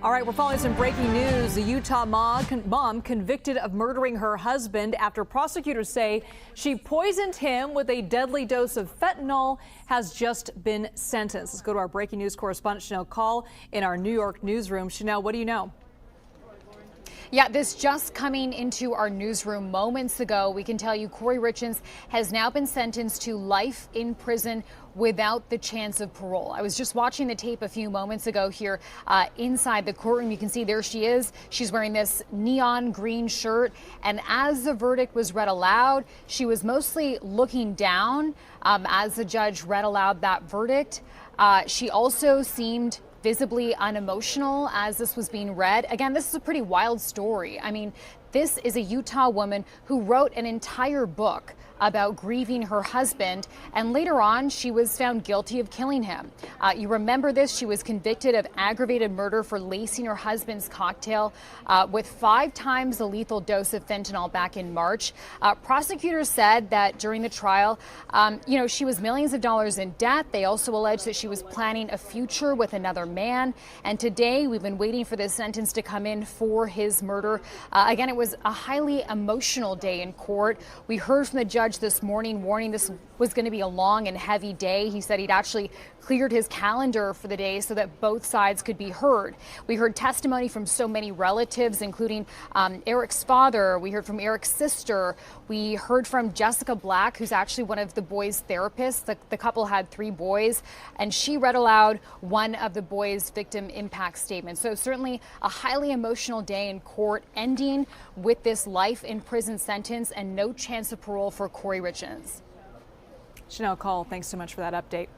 All right, we're following some breaking news. The Utah mom convicted of murdering her husband after prosecutors say she poisoned him with a deadly dose of fentanyl has just been sentenced. Let's go to our breaking news correspondent Shanelle Kaul in our New York newsroom. Shanelle, what do you know? Yeah, this just coming into our newsroom moments ago. We can tell you Kouri Richins has now been sentenced to life in prison without the chance of parole. I was just watching the tape a few moments ago here inside the courtroom. You can see there she is. She's wearing this neon green shirt. And as the verdict was read aloud, she was mostly looking down as the judge read aloud that verdict. She also seemed visibly unemotional as this was being read. Again, this is a pretty wild story. I mean, this is a Utah woman who wrote an entire book about grieving her husband, and later on she was found guilty of killing him. You remember this, she was convicted of aggravated murder for lacing her husband's cocktail with 5 times the lethal dose of fentanyl back in March. Prosecutors said that during the trial, she was millions of dollars in debt. They also alleged that she was planning a future with another man. And today we've been waiting for this sentence to come in for his murder. Again, it was a highly emotional day in court. We heard from the judge this morning warning this was going to be a long and heavy day. He said he'd actually cleared his calendar for the day so that both sides could be heard. We heard testimony from so many relatives, including Eric's father. We heard from Eric's sister. We heard from Jessica Black, who's actually one of the boys' therapists. The couple had 3 boys, and she read aloud one of the boys' victim impact statements. So certainly a highly emotional day in court, ending with this life in prison sentence and no chance of parole for Kouri Richins. Shanelle Kaul, thanks so much for that update.